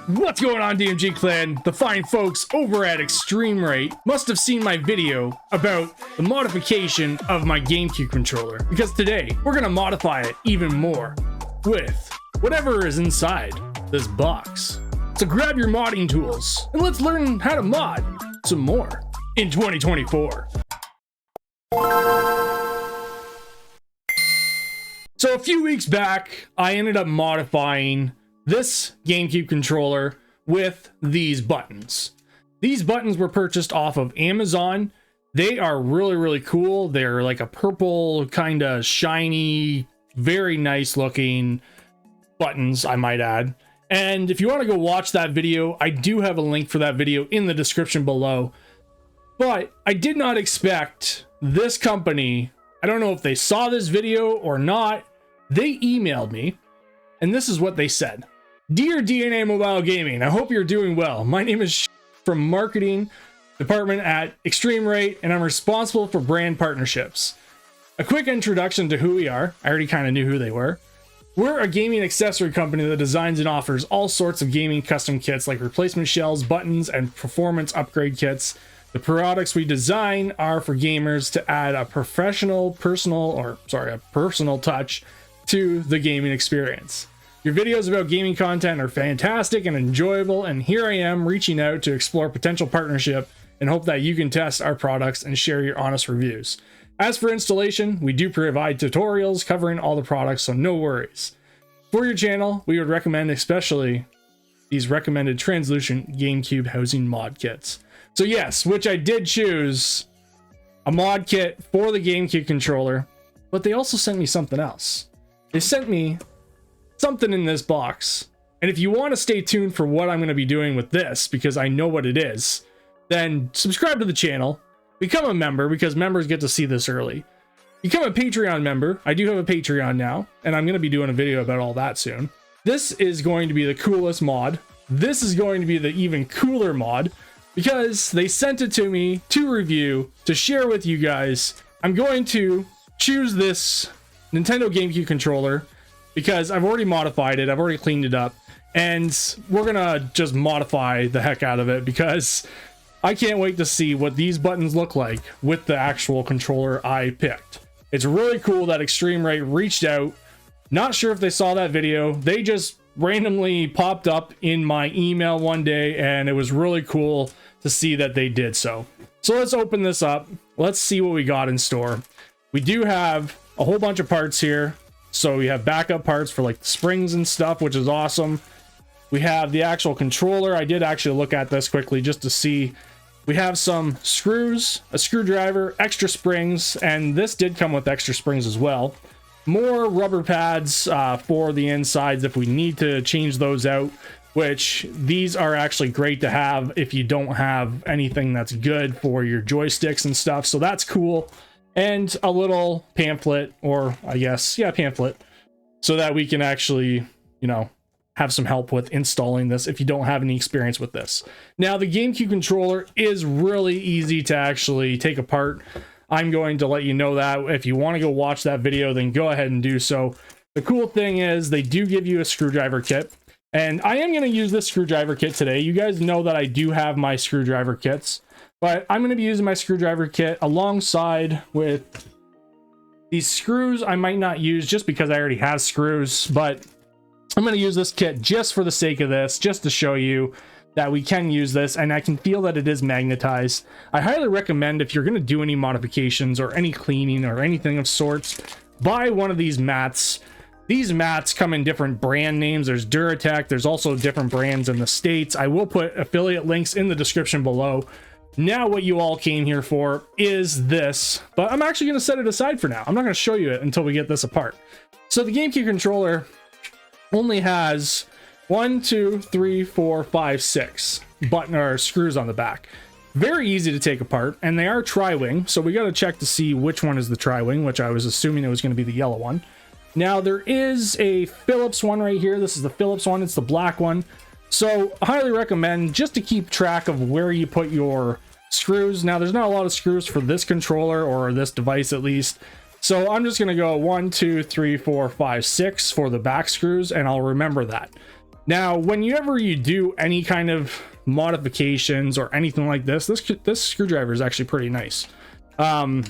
What's going on, DMG clan? The fine folks over at eXtremeRate must have seen my video about the modification of my GameCube controller, because today we're gonna modify it even more with whatever is inside this box. So grab your modding tools and let's learn how to mod some more in 2024. So a few weeks back, I ended up modifying this GameCube controller with these buttons. These buttons were purchased off of Amazon. They are really cool. They're like a purple, kind of shiny, very nice looking buttons, I might add. And if you want to go watch that video, I do have a link for that video in the description below. But I did not expect this company, I don't know if they saw this video or not, they emailed me, and this is what they said. Dear DNA Mobile Gaming, I hope you're doing well. My name is from marketing department at eXtremeRate, and I'm responsible for brand partnerships. A quick introduction to who we are. I already kind of knew who they were. We're a gaming accessory company that designs and offers all sorts of gaming custom kits like replacement shells, buttons, and performance upgrade kits. The products we design are for gamers to add a personal touch to the gaming experience. Your videos about gaming content are fantastic and enjoyable, and here I am reaching out to explore potential partnership and hope that you can test our products and share your honest reviews. As for installation, we do provide tutorials covering all the products, so no worries. For your channel, we would recommend especially these recommended translucent GameCube housing mod kits. So yes, which I did choose a mod kit for the GameCube controller, but they also sent me something else. They sent me something in this box, and if you want to stay tuned for what I'm going to be doing with this, because I know what it is, then subscribe to the channel, become a member, because members get to see this early. Become a Patreon member. I do have a Patreon now, and I'm going to be doing a video about all that soon. This is going to be the coolest mod. This is going to be the even cooler mod, because they sent it to me to review, to share with you guys. I'm going to choose this Nintendo GameCube controller because I've already modified it, I've already cleaned it up, and we're gonna just modify the heck out of it because I can't wait to see what these buttons look like with the actual controller I picked. It's really cool that eXtremeRate reached out. Not sure if they saw that video. They just randomly popped up in my email one day, and it was really cool to see that they did so. So let's open this up. Let's see what we got in store. We do have a whole bunch of parts here. So we have backup parts for like the springs and stuff, which is awesome. We have the actual controller. I did actually look at this quickly just to see. We have some screws, a screwdriver, extra springs, and this did come with extra springs as well. More rubber pads for the insides if we need to change those out, which these are actually great to have if you don't have anything that's good for your joysticks and stuff. So that's cool. And a little pamphlet, or I guess, yeah, pamphlet, so that we can actually, you know, have some help with installing this if you don't have any experience with this. Now, the GameCube controller is really easy to actually take apart. I'm going to let you know that. If you want to go watch that video, then go ahead and do so. The cool thing is they do give you a screwdriver kit, and I am going to use this screwdriver kit today. You guys know that I do have my screwdriver kits. But I'm going to be using my screwdriver kit alongside with these screws. I might not use just because I already have screws, but I'm going to use this kit just for the sake of this, just to show you that we can use this, and I can feel that it is magnetized. I highly recommend if you're going to do any modifications or any cleaning or anything of sorts, buy one of these mats. These mats come in different brand names. There's Duratec. There's also different brands in the States. I will put affiliate links in the description below. Now what you all came here for is this, but I'm actually going to set it aside for now. I'm not going to show you it until we get this apart. So the GameCube controller only has 6 button or screws on the back. Very easy to take apart, and they are tri-wing, so we got to check to see which one is the tri-wing, which I was assuming it was going to be the yellow one. Now there is a Phillips one right here. This is the Phillips one. It's the black one. So I highly recommend just to keep track of where you put your screws. Now there's not a lot of screws for this controller, or this device at least, so I'm just going to go 1 2 3 4 5 6 for the back screws, and I'll remember that. Now, whenever you do any kind of modifications or anything like this screwdriver is actually pretty nice. I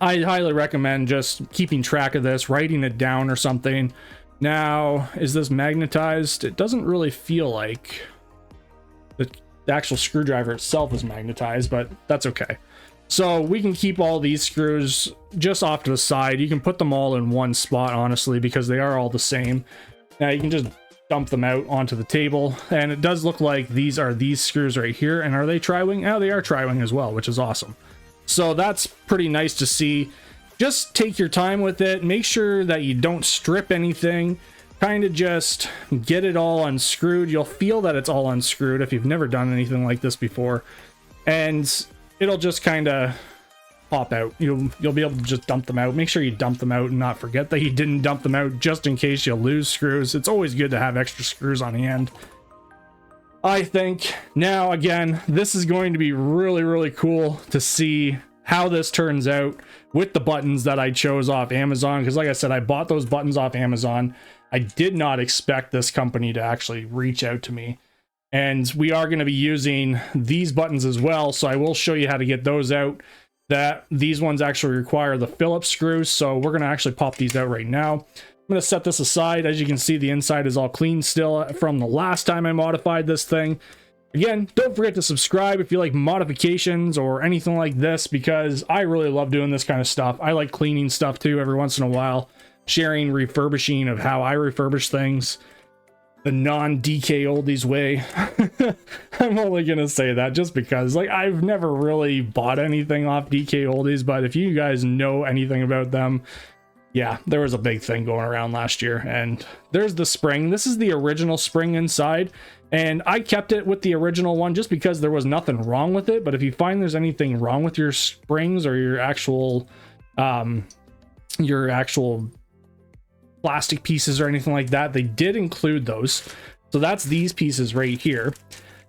highly recommend just keeping track of this, writing it down or something. Now, is this magnetized? It doesn't really feel like the actual screwdriver itself is magnetized, but that's okay. So we can keep all these screws just off to the side. You can put them all in one spot, honestly, because they are all the same. Now you can just dump them out onto the table, and it does look like these are these screws right here. And are they tri-wing? Oh, they are tri-wing as well, which is awesome. So that's pretty nice to see. Just take your time with it. Make sure that you don't strip anything. Kind of just get it all unscrewed. You'll feel that it's all unscrewed if you've never done anything like this before, and it'll just kind of pop out. You'll be able to just dump them out. Make sure you dump them out and not forget that you didn't dump them out, just in case you lose screws. It's always good to have extra screws on the end, I think. Now, again, this is going to be really, really cool to see how this turns out with the buttons that I chose off Amazon, because like I said, I bought those buttons off Amazon. I did not expect this company to actually reach out to me. And we are going to be using these buttons as well, so I will show you how to get those out. These ones actually require the Phillips screws, so we're going to actually pop these out right now. I'm going to set this aside. As you can see, the inside is all clean still from the last time I modified this thing. Again, don't forget to subscribe if you like modifications or anything like this, because I really love doing this kind of stuff. I like cleaning stuff too every once in a while, sharing refurbishing of how I refurbish things the non-DK oldies way. I'm only gonna say that just because, like, I've never really bought anything off DK oldies, but if you guys know anything about them, yeah, there was a big thing going around last year. And there's the spring. This is the original spring inside, and I kept it with the original one just because there was nothing wrong with it. But if you find there's anything wrong with your springs or your actual plastic pieces or anything like that, they did include those. So that's these pieces right here.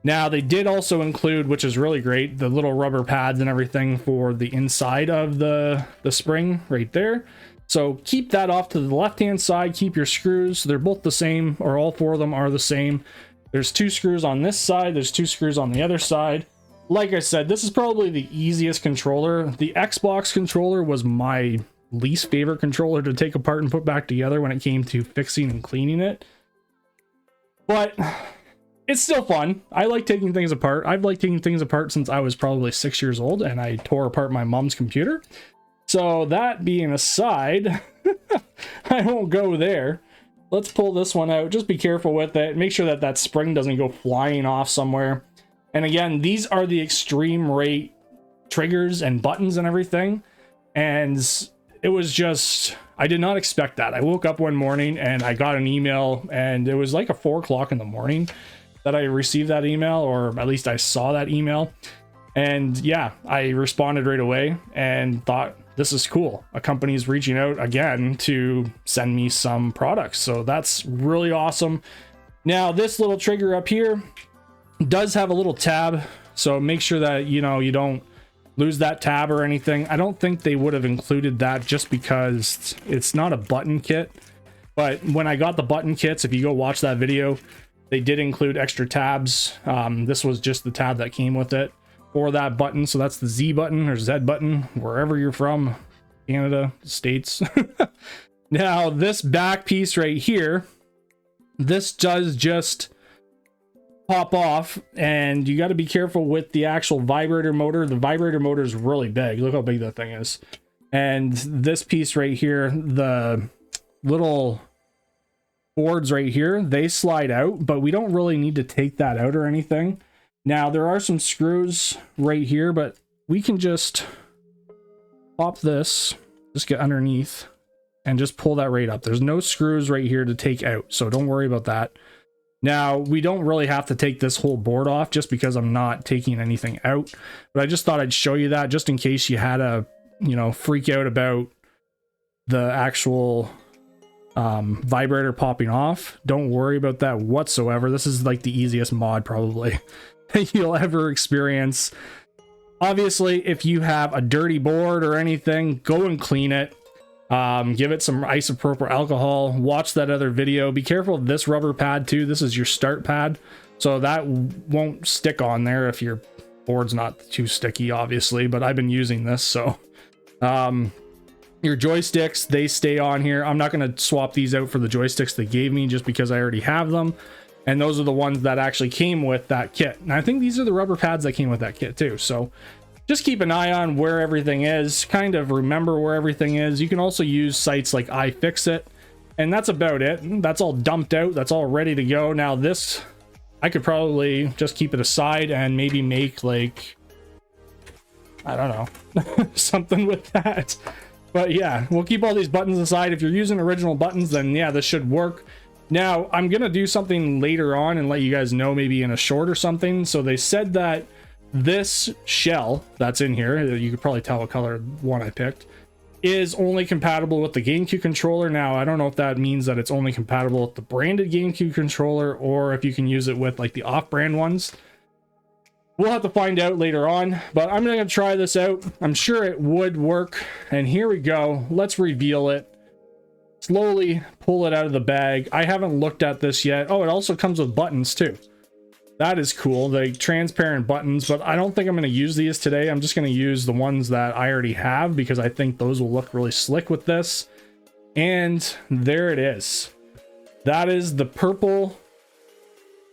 Now they did also include, which is really great, the little rubber pads and everything for the inside of the spring right there. So keep that off to the left hand side. Keep your screws, they're both the same, or all four of them are the same. There's 2 screws on this side, there's 2 screws on the other side. Like I said, this is probably the easiest controller. The Xbox controller was my least favorite controller to take apart and put back together when it came to fixing and cleaning it, but it's still fun. I like taking things apart. I've liked taking things apart since I was probably 6 years old, and I tore apart my mom's computer. So that being aside, I won't go there. Let's pull this one out. Just be careful with it. Make sure that that spring doesn't go flying off somewhere. And again, these are the eXtremeRate triggers and buttons and everything, and it was just, I did not expect that. I woke up one morning and I got an email, and it was like 4 o'clock in the morning that I received that email, or at least I saw that email. And yeah, I responded right away and thought, this is cool. A company's reaching out again to send me some products. So that's really awesome. Now this little trigger up here does have a little tab. So make sure that, you know, you don't lose that tab or anything. I don't think they would have included that just because it's not a button kit. But when I got the button kits, if you go watch that video, they did include extra tabs. This was just the tab that came with it for that button. So that's the Z button or Z button, wherever you're from, Canada, States. Now this back piece right here, this does just pop off, and you got to be careful with the actual vibrator motor. The vibrator motor is really big. Look how big that thing is. And this piece right here, the little boards right here, they slide out, but we don't really need to take that out or anything. Now there are some screws right here, but we can just pop this, just get underneath and just pull that right up. There's no screws right here to take out, so don't worry about that. Now, we don't really have to take this whole board off just because I'm not taking anything out, but I just thought I'd show you that just in case you had a, you know, freak out about the actual vibrator popping off. Don't worry about that whatsoever. This is like the easiest mod probably you'll ever experience. Obviously, if you have a dirty board or anything, go and clean it. Give it some isopropyl alcohol. Watch that other video. Be careful of this rubber pad too. This is your start pad, so that won't stick on there if your board's not too sticky, obviously, but I've been using this. So your joysticks, they stay on here. I'm not going to swap these out for the joysticks they gave me just because I already have them, and those are the ones that actually came with that kit. And I think these are the rubber pads that came with that kit too. So just keep an eye on where everything is, kind of remember where everything is. You can also use sites like iFixit, and that's about it. That's all dumped out, that's all ready to go. Now this, I could probably just keep it aside and maybe make, like, I don't know, something with that. But yeah, we'll keep all these buttons aside. If you're using original buttons, then yeah, this should work. Now I'm gonna do something later on and let you guys know, maybe in a short or something. So they said that this shell that's in here, you could probably tell what color one I picked, is only compatible with the GameCube controller. Now I don't know if that means that it's only compatible with the branded GameCube controller, or if you can use it with like the off-brand ones. We'll have to find out later on, but I'm gonna try this out. I'm sure it would work, and here we go. Let's reveal it. Slowly pull it out of the bag. I haven't looked at this yet. Oh, it also comes with buttons too. That is cool, the transparent buttons, but I don't think I'm going to use these today. I'm just going to use the ones that I already have because I think those will look really slick with this. And there it is. That is the purple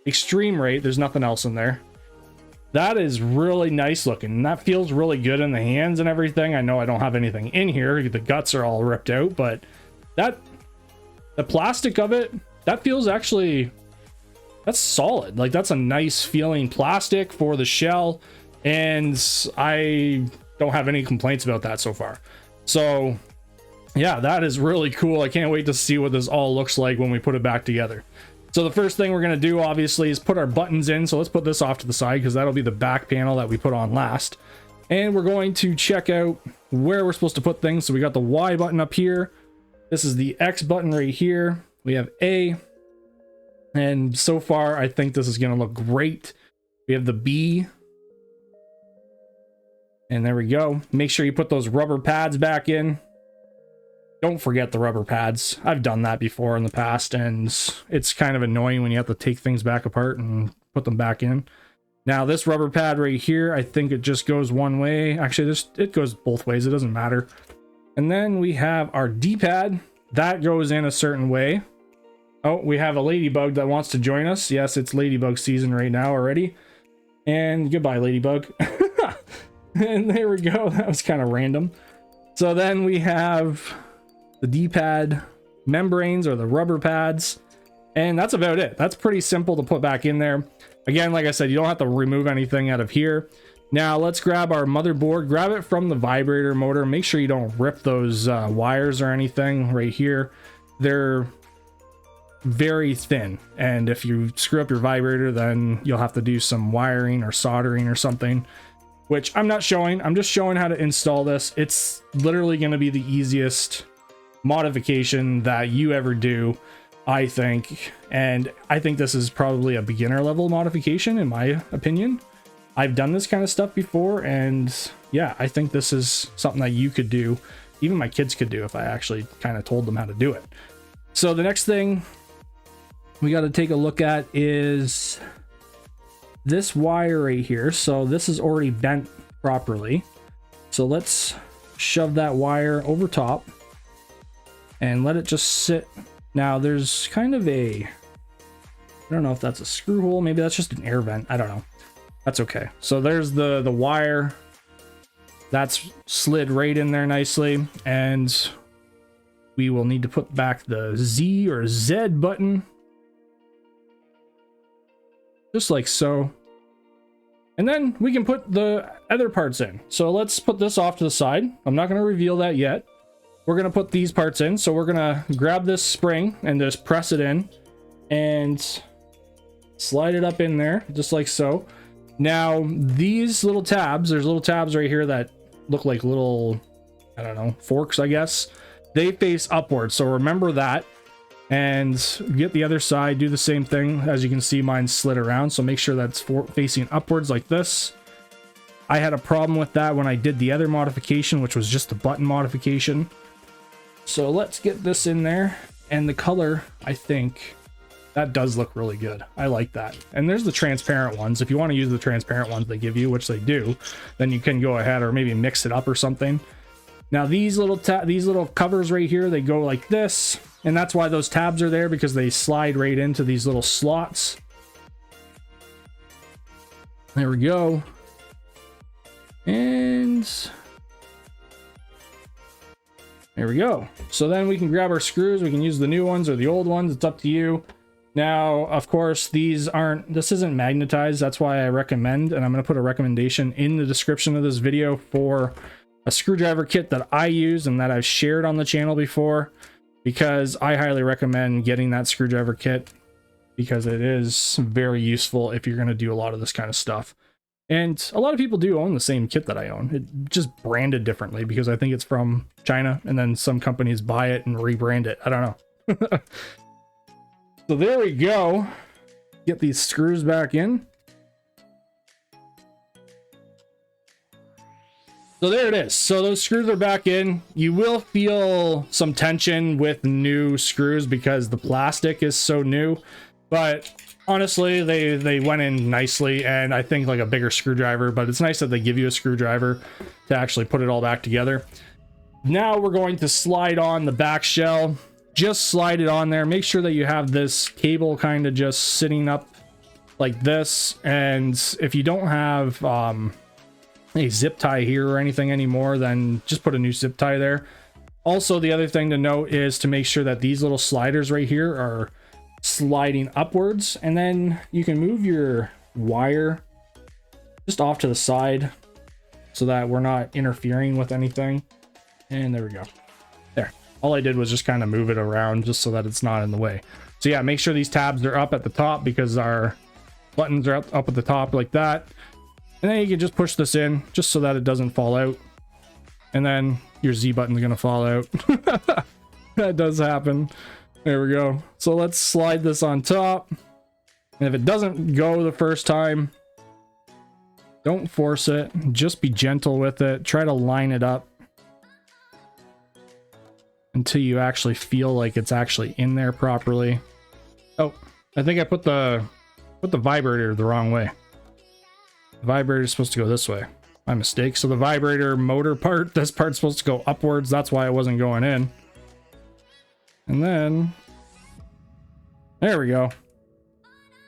eXtremeRate. There's nothing else in there. That is really nice looking. That feels really good in the hands and everything. I know I don't have anything in here. The guts are all ripped out, but the plastic of it, that feels actually... that's solid. Like, that's a nice feeling plastic for the shell, and I don't have any complaints about that so far. So yeah, that is really cool. I can't wait to see what this all looks like when we put it back together. So the first thing we're going to do, obviously, is put our buttons in. So let's put this off to the side because that'll be the back panel that we put on last. And we're going to check out where we're supposed to put things. So we got the Y button up here. This is the X button right here. We have A. And so far, I think this is going to look great. We have the B. And there we go. Make sure you put those rubber pads back in. Don't forget the rubber pads. I've done that before in the past, and it's kind of annoying when you have to take things back apart and put them back in. Now, this rubber pad right here, I think it just goes one way. Actually, it goes both ways. It doesn't matter. And then we have our D-pad. That goes in a certain way. Oh, we have a ladybug that wants to join us. Yes, it's ladybug season right now already. And goodbye, ladybug. And there we go. That was kind of random. So then we have the D-pad membranes, or the rubber pads. And that's about it. That's pretty simple to put back in there. Again, like I said, you don't have to remove anything out of here. Now let's grab our motherboard. Grab it from the vibrator motor. Make sure you don't rip those wires or anything right here. They're very thin, and if you screw up your vibrator, then you'll have to do some wiring or soldering or something, which I'm not showing. I'm just showing how to install this. It's literally going to be the easiest modification that you ever do, I think. And I think this is probably a beginner level modification, in my opinion. I've done this kind of stuff before, and yeah, I think this is something that you could do. Even my kids could do if I actually kind of told them how to do it. So the next thing we got to take a look at is this wire right here. So this is already bent properly. So let's shove that wire over top and let it just sit. Now there's kind of I don't know if that's a screw hole. Maybe that's just an air vent. I don't know. That's okay. So there's the wire. That's slid right in there nicely. And we will need to put back the Z or Z button. Just like so. And then we can put the other parts in. So let's put this off to the side. I'm not going to reveal that yet. We're going to put these parts in. So we're going to grab this spring and just press it in and slide it up in there, just like so. Now, these little tabs, there's little tabs right here that look like little, I don't know, forks, I guess. They face upwards. So remember that. And get the other side, do the same thing. As you can see, mine slid around, so make sure that's facing upwards like this. I had a problem with that when I did the other modification, which was just the button modification. So let's get this in there. And the color, I think that does look really good. I like that. And there's the transparent ones. If you want to use the transparent ones they give you, which they do, then you can go ahead or maybe mix it up or something. Now these little covers right here, they go like this, and that's why those tabs are there, because they slide right into these little slots. There we go. And there we go. So then we can grab our screws. We can use the new ones or the old ones. It's up to you. Now, of course, this isn't magnetized. That's why I recommend, and I'm going to put a recommendation in the description of this video for a screwdriver kit that I use and that I've shared on the channel before, because I highly recommend getting that screwdriver kit, because it is very useful if you're going to do a lot of this kind of stuff. And a lot of people do own the same kit that I own. It just branded differently because I think it's from China, and then some companies buy it and rebrand it. I don't know. So there we go. Get these screws back in. So there it is. So those screws are back in. You will feel some tension with new screws because the plastic is so new, but honestly, they went in nicely, and I think like a bigger screwdriver, but it's nice that they give you a screwdriver to actually put it all back together. Now we're going to slide on the back shell. Just slide it on there. Make sure that you have this cable kind of just sitting up like this, and if you don't have a zip tie here or anything anymore, then just put a new zip tie there. Also, the other thing to note is to make sure that these little sliders right here are sliding upwards, and then you can move your wire just off to the side so that we're not interfering with anything. And there we go. There. All I did was just kind of move it around just so that it's not in the way. So yeah, make sure these tabs are up at the top because our buttons are up at the top like that. And then you can just push this in just so that it doesn't fall out. And then your Z button is going to fall out. That does happen. There we go. So let's slide this on top. And if it doesn't go the first time, don't force it. Just be gentle with it. Try to line it up until you actually feel like it's actually in there properly. Oh, I think I put the vibrator the wrong way. The vibrator is supposed to go this way. My mistake. So the vibrator motor part, this part's supposed to go upwards. That's why it wasn't going in. And then there we go.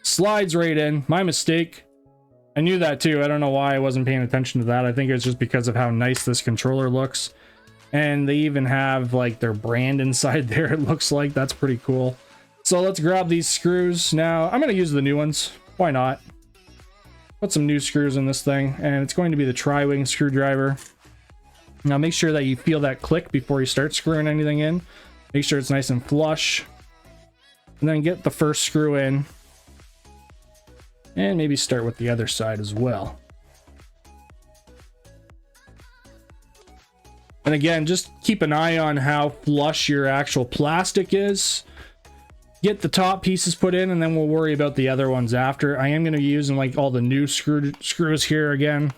Slides right in. My mistake. I knew that too. I don't know why I wasn't paying attention to that. I think it's just because of how nice this controller looks. And they even have like their brand inside there, it looks like. That's pretty cool. So let's grab these screws. Now I'm going to use the new ones. Why not? Put some new screws in this thing, and it's going to be the tri-wing screwdriver. Now make sure that you feel that click before you start screwing anything in. Make sure it's nice and flush. And then get the first screw in. And maybe start with the other side as well. And again, just keep an eye on how flush your actual plastic is. Get the top pieces put in, and then we'll worry about the other ones after. I am going to be using like all the new screws here again.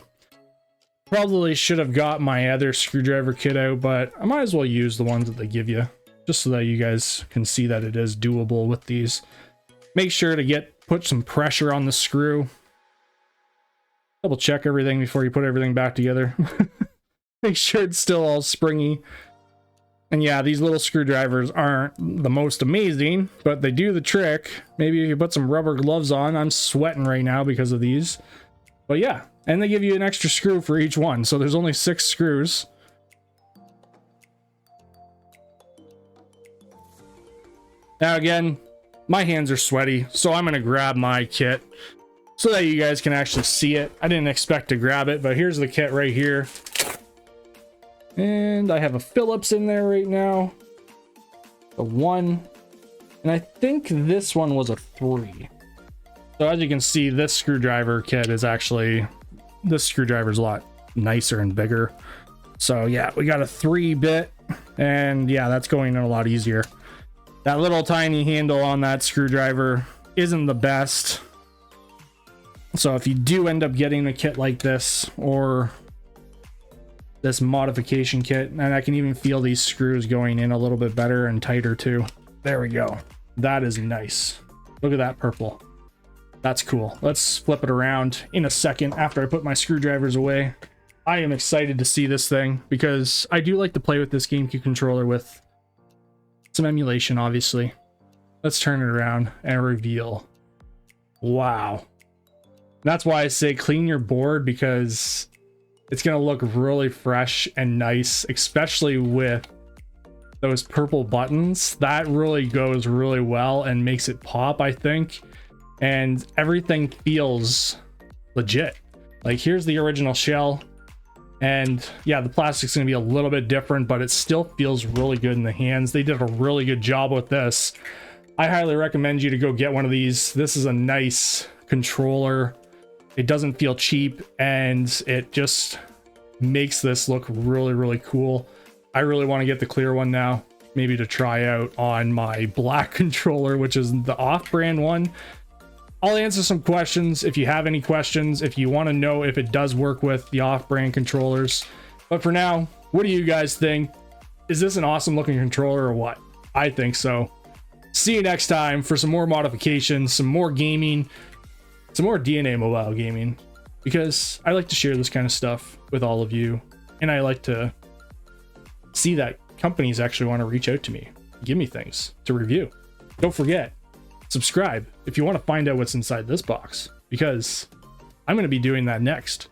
Probably should have got my other screwdriver kit out, but I might as well use the ones that they give you, just so that you guys can see that it is doable with these. Make sure to put some pressure on the screw. Double check everything before you put everything back together. Make sure it's still all springy. And yeah, these little screwdrivers aren't the most amazing, but they do the trick. Maybe if you put some rubber gloves on. I'm sweating right now because of these. But yeah, and they give you an extra screw for each one. So there's only 6 screws. Now again, my hands are sweaty, so I'm going to grab my kit so that you guys can actually see it. I didn't expect to grab it, but here's the kit right here. And I have a Phillips in there right now. A 1. And I think this one was a 3. So as you can see, this screwdriver kit is actually... This screwdriver's a lot nicer and bigger. So yeah, we got a 3-bit. And yeah, that's going in a lot easier. That little tiny handle on that screwdriver isn't the best. So if you do end up getting a kit like this, or this modification kit, and I can even feel these screws going in a little bit better and tighter too. There we go. That is nice. Look at that purple. That's cool. Let's flip it around in a second after I put my screwdrivers away. I am excited to see this thing because I do like to play with this GameCube controller with some emulation, obviously. Let's turn it around and reveal. Wow. That's why I say clean your board, because it's going to look really fresh and nice, especially with those purple buttons. That really goes really well and makes it pop, I think. And everything feels legit. Like, here's the original shell. And yeah, the plastic's going to be a little bit different, but it still feels really good in the hands. They did a really good job with this. I highly recommend you to go get one of these. This is a nice controller. It doesn't feel cheap, and it just makes this look really, really cool. I really want to get the clear one now, maybe to try out on my black controller, which is the off-brand one. I'll answer some questions if you have any questions, if you want to know if it does work with the off-brand controllers. But for now, what do you guys think? Is this an awesome looking controller or what? I think so. See you next time for some more modifications, some more gaming, some more DNA mobile gaming, because I like to share this kind of stuff with all of you, and I like to see that companies actually want to reach out to me, give me things to review. Don't forget, subscribe if you want to find out what's inside this box, because I'm going to be doing that next.